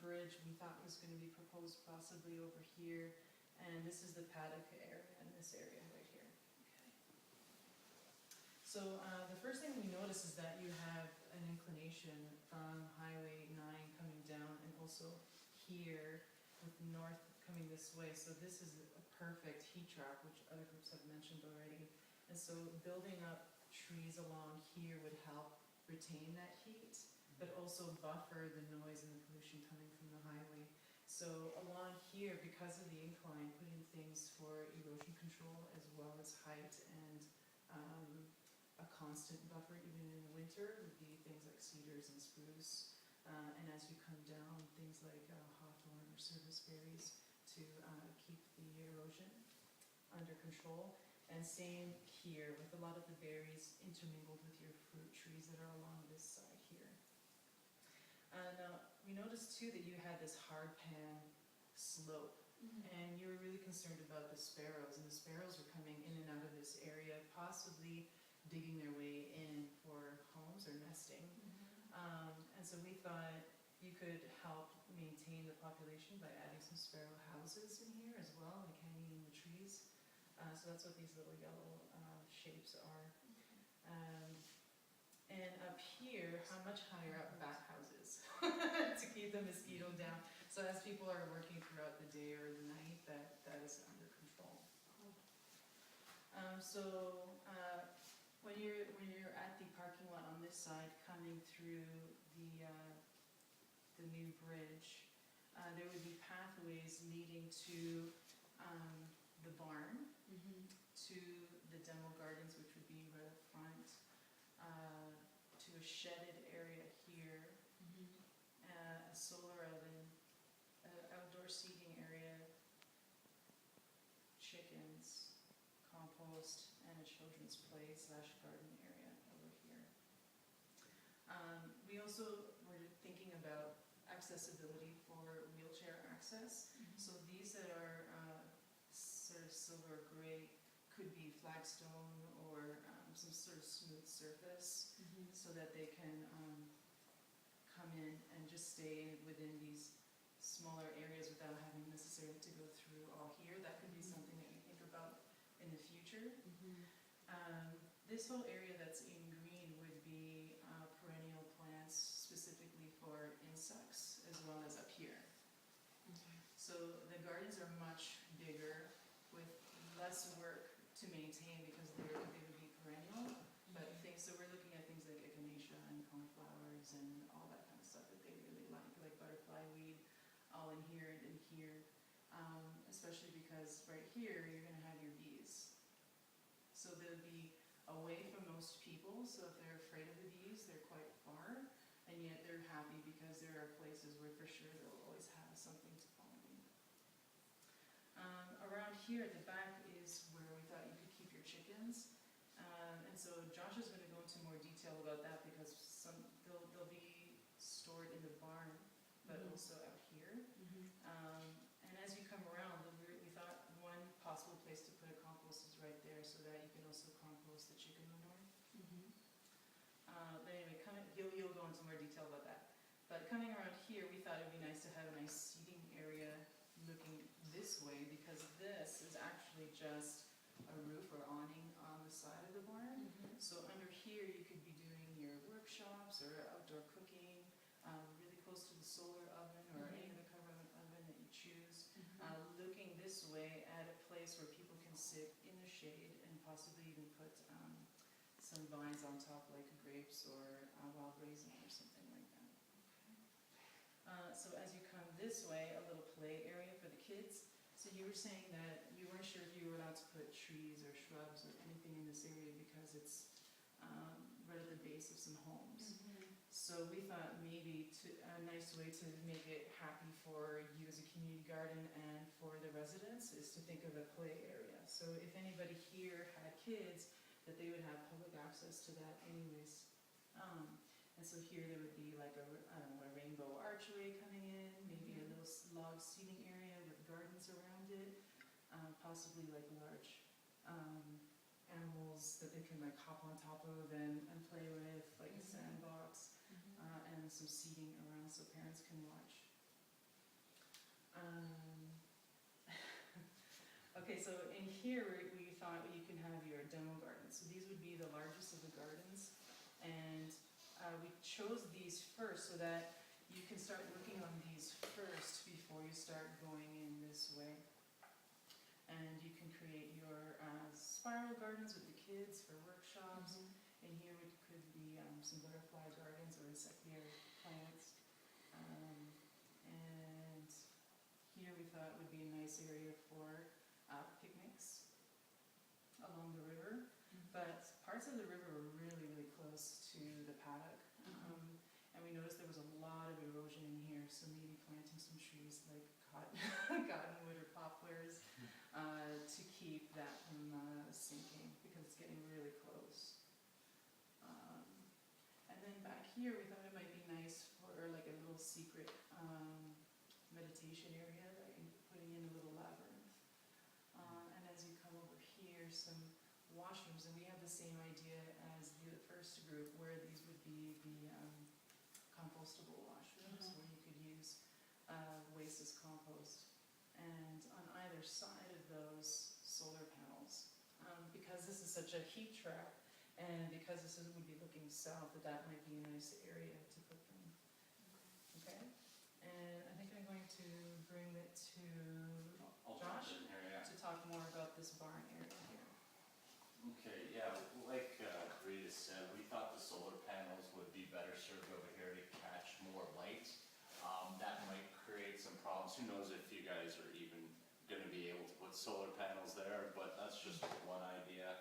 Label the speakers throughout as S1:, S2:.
S1: bridge we thought was going to be proposed possibly over here, and this is the paddock area in this area right here. Okay. So the first thing we notice is that you have an inclination from Highway 9 coming down, and also here with north coming this way. So this is a perfect heat trap, which other groups have mentioned already. And so building up trees along here would help retain that heat, but also buffer the noise and the pollution coming from the highway. So along here, because of the incline, putting things for erosion control as well as height and a constant buffer even in the winter would be things like cedars and spruce. And as you come down, things like hawthorn or serviceberries to keep the erosion under control. And same here with a lot of the berries intermingled with your fruit trees that are along this side here. And we noticed too that you had this hard pan slope, and you were really concerned about the sparrows, and the sparrows were coming in and out of this area, possibly digging their way in for homes or nesting. And so we thought you could help maintain the population by adding some sparrow houses in here as well, like hanging in the trees. So that's what these little yellow shapes are. And up here, how much higher up back houses to keep the mosquito down. So as people are working throughout the day or the night, that is under control. When you're at the parking lot on this side, coming through the new bridge, there would be pathways leading to the barn, to the demo gardens, which would be right up front, to a shedded area here, a solar oven, outdoor seating area, chickens, compost, and a children's play / garden area over here. We also were thinking about accessibility for wheelchair access. So these that are sort of silver gray could be flagstone or some sort of smooth surface, so that they can come in and just stay within these smaller areas without having necessarily to go through all here. That could be something that you think about in the future. This whole area that's in green would be perennial plants specifically for insects, as well as up here. So the gardens are much bigger with less work to maintain because they would be perennial. But so we're looking at things like echinacea and coneflowers and all that kind of stuff that they really like butterfly weed, all in here and in here. Especially because right here you're going to have your bees. So they'll be away from most people, so if they're afraid of the bees, they're quite far, and yet they're happy because there are places where for sure they'll always have something to pollinate. Around here at the back is where we thought you could keep your chickens, and so Josh is going to go into more detail about that because they'll be stored in the barn, but also out here. And as you come around, we thought one possible place to put a compost is right there, so that you can also compost the chicken manure. But anyway, you'll go into more detail about that. But coming around here, we thought it would be nice to have a nice seating area looking this way, because this is actually just a roof or awning on the side of the barn. So under here, you could be doing your workshops or outdoor cooking, really close to the solar oven or any other cover oven that you choose. Looking this way at a place where people can sit in the shade and possibly even put some vines on top, like grapes or wild raisin or something like that. So as you come this way, a little play area for the kids. So you were saying that you weren't sure if you were allowed to put trees or shrubs or anything in this area because it's right at the base of some homes. So we thought maybe a nice way to make it happy for you as a community garden and for the residents is to think of a play area. So if anybody here had kids, that they would have public access to that anyways. And so here there would be like a rainbow archway coming in, maybe a little log seating area with gardens around it, possibly like large animals that they can like hop on top of and play with, like a sandbox, and some seating around so parents can watch Okay, so in here we thought you can have your demo gardens. So these would be the largest of the gardens. And we chose these first so that you can start working on these first before you start going in this way. And you can create your spiral gardens with the kids for workshops. In here it could be some butterfly gardens or secular plants. And here we thought would be a nice area for picnics along the river. But parts of the river were really, really close to the paddock. And we noticed there was a lot of erosion in here, so maybe planting some trees like cottonwood or poplars to keep that from sinking, because it's getting really close. And then back here we thought it might be nice for like a little secret meditation area that you can be putting in a little labyrinth. And as you come over here, some washrooms, and we have the same idea as the first group, where these would be the compostable washrooms, where you could use waste as compost. And on either side of those, solar panels. Because this is such a heat trap, and because this would be looking south, that might be a nice area to put them. Okay? And I think I'm going to bring it to
S2: I'll
S1: Josh
S2: jump in here, yeah.
S1: to talk more about this barn area here.
S2: Okay, yeah, like Rita said, we thought the solar panels would be better served over here to catch more light. That might create some problems. Who knows if you guys are even going to be able to put solar panels there, but that's just one idea.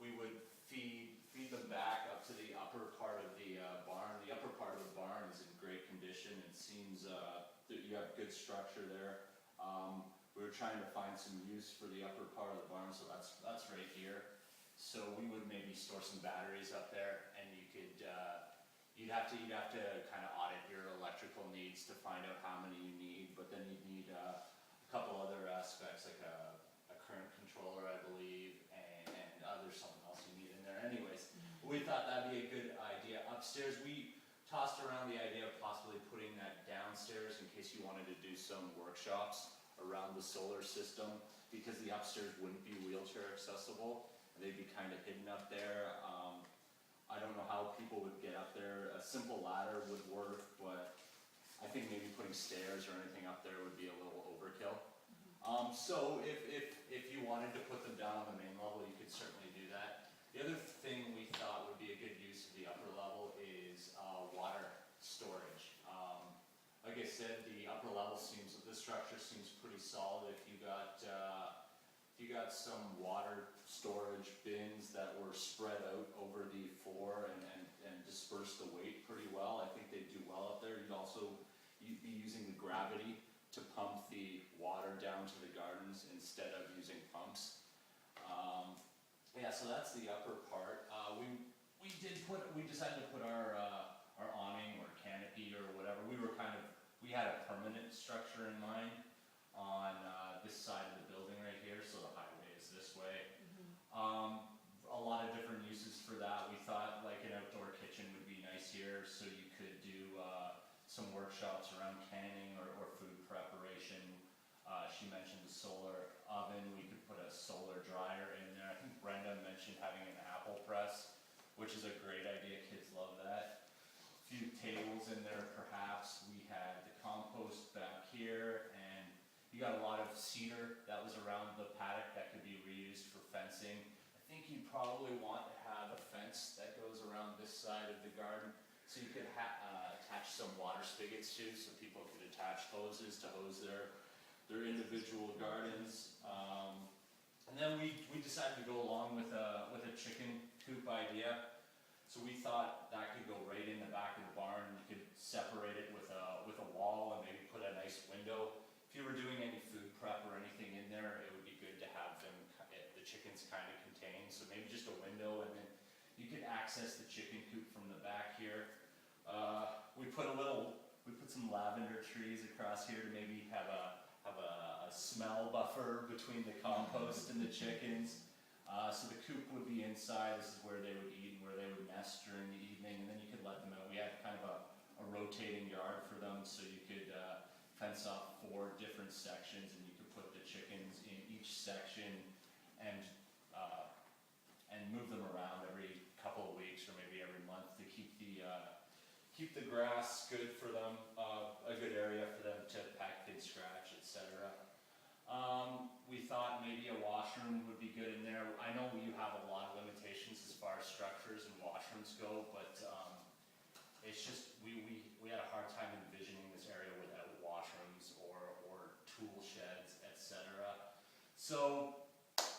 S2: We would feed them back up to the upper part of the barn. The upper part of the barn is in great condition. It seems that you have good structure there. We were trying to find some use for the upper part of the barn, so that's right here. So we would maybe store some batteries up there, and you could you'd have to kind of audit your electrical needs to find out how many you need, but then you'd need a couple other aspects like a current controller, I believe, and there's something else you need in there. Anyways, we thought that'd be a good idea. Upstairs, we tossed around the idea of possibly putting that downstairs in case you wanted to do some workshops around the solar system, because the upstairs wouldn't be wheelchair accessible. They'd be kind of hidden up there. I don't know how people would get up there. A simple ladder would work, but I think maybe putting stairs or anything up there would be a little overkill. So if you wanted to put them down on the main level, you could certainly do that. The other thing we thought would be a good use of the upper level is water storage. Like I said, the upper level the structure seems pretty solid. If you got some water storage bins that were spread out over the floor and disperse the weight pretty well, I think they'd do well up there. You'd be using the gravity to pump the water down to the gardens instead of using pumps. Yeah, so that's the upper part. We decided to put our awning or canopy or whatever. We had a permanent structure in mind on this side of the building right here, so the highway is this way. A lot of different uses for that. We thought like an outdoor kitchen would be nice here, so you could do some workshops around canning or food preparation. She mentioned the solar oven. We could put a solar dryer in there. I think Brenda mentioned having an apple press, which is a great idea. Kids love that. A few tables in there perhaps. We had the compost back here, and you got a lot of cedar that was around the paddock that could be reused for fencing. I think you'd probably want to have a fence that goes around this side of the garden, so you could attach some water spigots too, so people could attach hoses to hose their individual gardens. And then we decided to go along with a chicken coop idea. So we thought that could go right in the back of the barn. You could separate it with a wall and maybe put a nice window. If you were doing any food prep or anything in there, it would be good to have the chickens kind of contained. So maybe just a window, and then you could access the chicken coop from the back here. We put some lavender trees across here to maybe have a smell buffer between the compost and the chickens. So the coop would be inside. This is where they would eat and where they would nest during the evening, and then you could let them out. We had kind of a rotating yard for them, so you could fence off 4 different sections, and you could put the chickens section and move them around every couple of weeks or maybe every month to keep the grass good for them, a good area for them to pack, dig, scratch, etc. We thought maybe a washroom would be good in there. I know you have a lot of limitations as far as structures and washrooms go, but it's just we had a hard time envisioning this area without washrooms or tool sheds, etc. So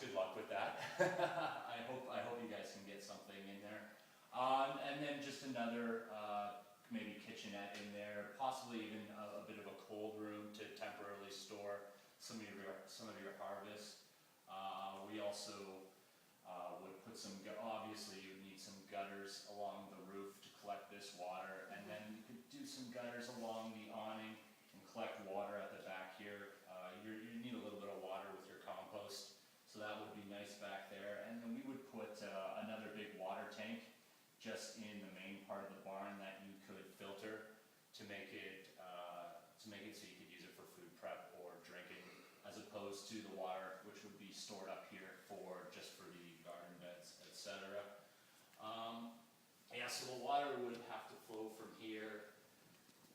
S2: good luck with that. I hope you guys can get something in there. And then just another maybe kitchenette in there, possibly even a bit of a cold room to temporarily store some of your harvest. We also would put obviously you would need some gutters along the roof to collect this water, and then you could do some gutters along the awning and collect water at the back here. You need a little bit of water with your compost, so that would be nice back there. And then we would put another big water tank just in the main part of the barn that you could filter to make it so you could use it for food prep or drinking, as opposed to the water which would be stored up here just for the garden beds, etc. Yeah, so the water would have to flow from here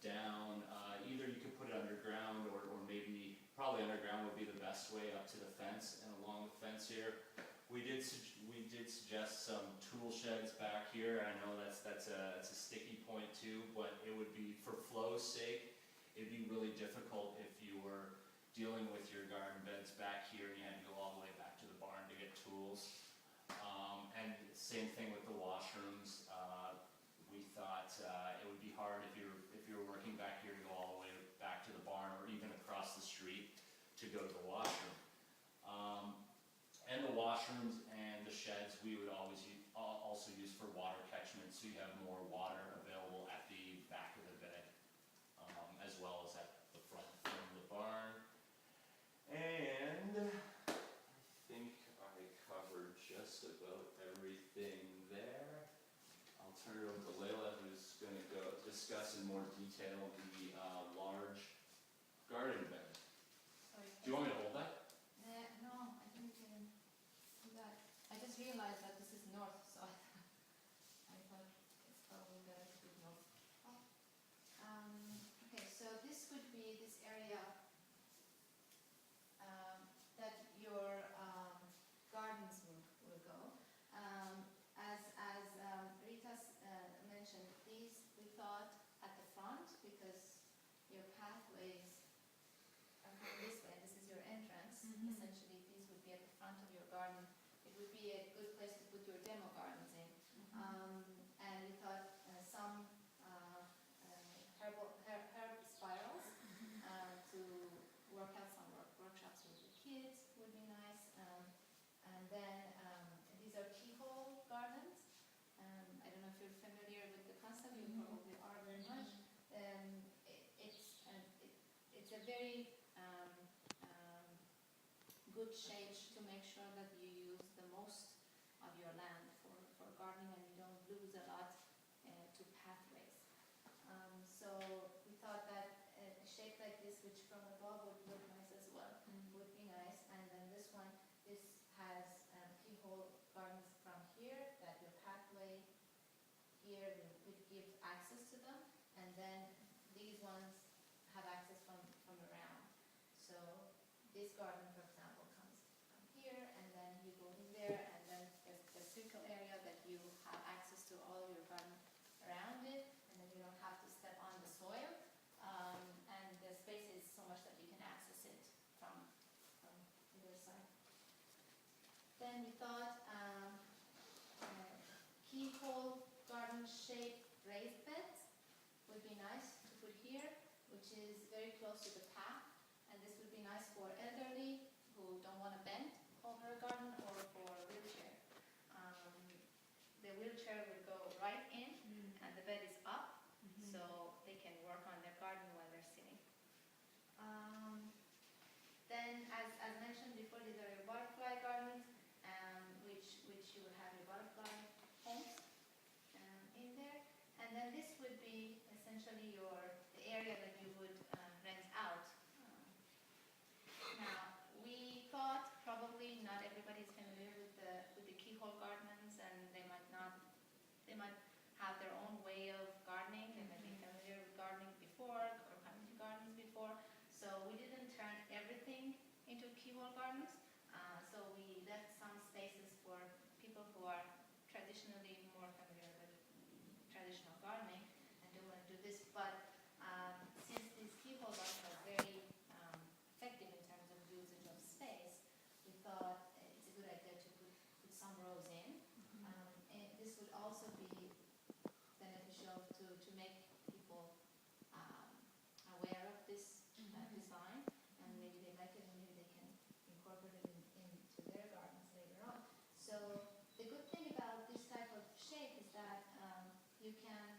S2: down. Either you could put it underground, or maybe probably underground would be the best way, up to the fence and along the fence here. We did suggest some tool sheds back here. I know that's a sticky point too, but it would be, for flow's sake, it'd be really difficult if you were dealing with your garden beds back here and you had to go all the way back to the barn to get tools. And same thing with the washrooms. We thought it would be hard if you were working back here to go all the way back to the barn, or even across the street to go to the washroom. And the washrooms and the sheds we would always also use for water catchment, so you have more water available at the back of the bed, as well as at the front of the barn. And I think I covered just about everything there. I'll turn it over to Leila, who's going to go discuss in more detail the large garden bed.
S3: Sorry.
S2: Do you want me to hold that?
S3: No, I didn't even do that. I just realized that this is north, so I thought it's probably better to do north. Okay, so this would be this area that your gardens will go. As Rita mentioned, these we thought at the front, because your pathways are coming this way, and this is your entrance. Essentially, these would be at the front of your garden. It would be a good place to put your demo gardens in. And we thought some herb spirals to work out some workshops with the kids would be nice. And then these are keyhole gardens. I don't know if you're familiar with the concept. You probably are very much. It's a very good shape to make sure that you use the most of your land for gardening, and you don't lose a lot to pathways. So we thought that a shape like this, which from above would look nice as well, would be nice. And then this one, this has keyhole gardens from here, that your pathway here would give access to them, and then these ones have access from around. So this garden, for example, comes from here, and then you go in there, and then there's a circle area that you have access to all of your garden around it, and then you don't have to step on the soil. And the space is so much that you can access it from either side. Then we thought keyhole garden shaped raised beds would be nice to put here, which is very close to the path. And this would be nice for elderly who don't want to bend over a garden, or for a wheelchair. The wheelchair would go right in, and the bed is up, so they can work on their garden while they're sitting. Then, as mentioned before, these are your butterfly gardens, which you would have your butterfly homes in there. And then this would be essentially the area that you would rent out. Now, we thought probably keyhole gardens. So we left some spaces for people who are traditionally more familiar with traditional gardening and don't want to do this. But since these keyhole gardens are very effective in terms of usage of space, we thought it's a good idea to put some rows in. And this would also be beneficial to make people aware of this design, and maybe they like it and maybe they can incorporate it into their gardens later on. So the good thing about this type of shape is that you can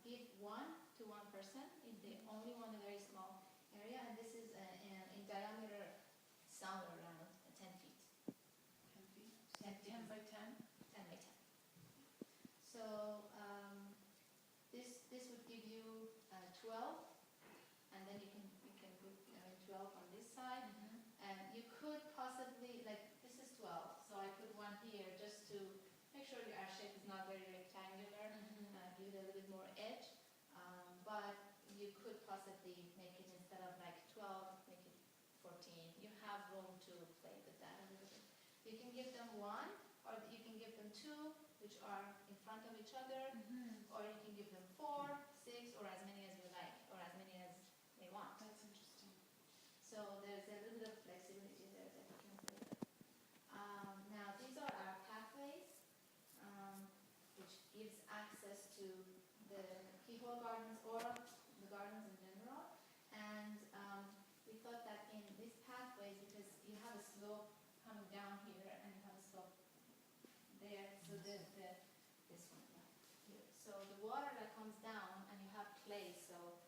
S3: give one to one person if they only want a very small area, and this is in diameter somewhere around 10 feet.
S1: 10 feet?
S3: 10 feet.
S1: 10 by 10?
S3: 10 by 10. So this would give you 12, and then you can put 12 on this side, and you could possibly, like this is 12, so I put one here just to make sure our shape is not very rectangular, give it a little bit more edge, but you could possibly make it instead of like 12, make it 14. You have room to play with that a little bit. You can give them one, or you can give them two, which are in front of each other, or you can give them 4, 6, or as many as you like, or as many as they want.
S1: That's interesting.
S3: So there's a little bit of flexibility there that you can play with. Now these are our pathways, which gives access to the keyhole gardens or the gardens in general. And we thought that in these pathways, because you have a slope coming down here and you have a slope there, so this one here. So the water that comes down, and you have clay, so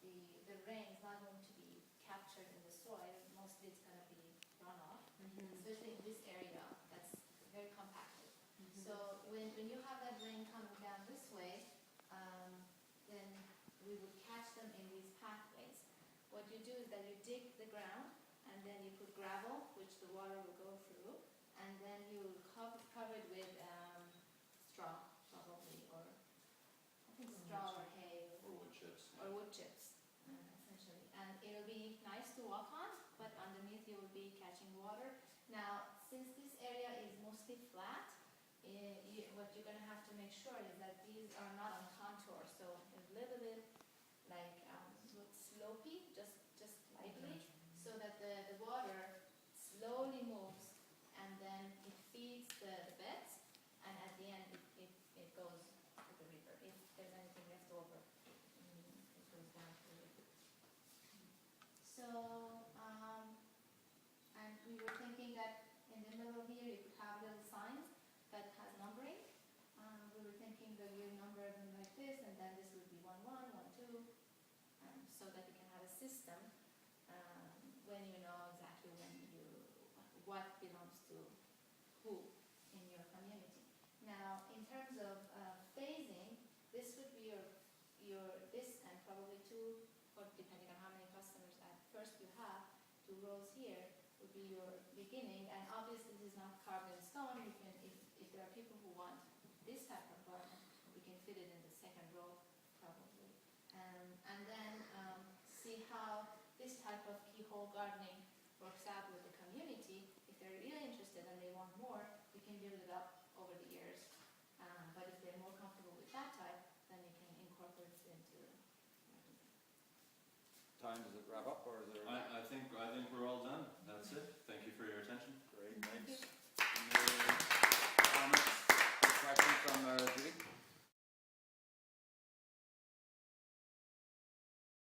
S3: the rain is not going to be captured in the soil. Mostly it's going to be runoff, especially in this area that's very compacted. So when you have that rain coming down this way, then we would catch them in these pathways. What you do is that you dig the ground, and then you put gravel, which the water will go through, and then you cover it with straw, probably, or I think straw or hay
S2: Or wood chips.
S3: or wood chips, essentially. And it'll be nice to walk on, but underneath you will be catching water. Now, since this area is mostly flat, what you're going to have to make sure is that these are not on contour, so a little bit like slopey, just slightly, so that the water slowly moves, and then it feeds the beds, and at the end it goes to the river. If there's anything left over, it goes down to the river. So, and we were thinking that in the middle here you could have little signs that has numbering. We were thinking that you number them like this, and then this would be 1, 1, 1, 2, so that you can have a system when you know exactly what belongs to who in your community. Now, in terms of phasing, this would be this and probably 2, or depending on how many customers at first you have, 2 rows here would be your beginning. And obviously this is not carved in stone. You can, if there are people who want this type of garden, we can fit it in the second row probably. And then see how this type of keyhole gardening works out with the community. If they're really interested and they want more, we can build it up over the years. But if they're more comfortable with that type, then you can incorporate it into
S4: Time, does it wrap up, or is there?
S2: I think we're all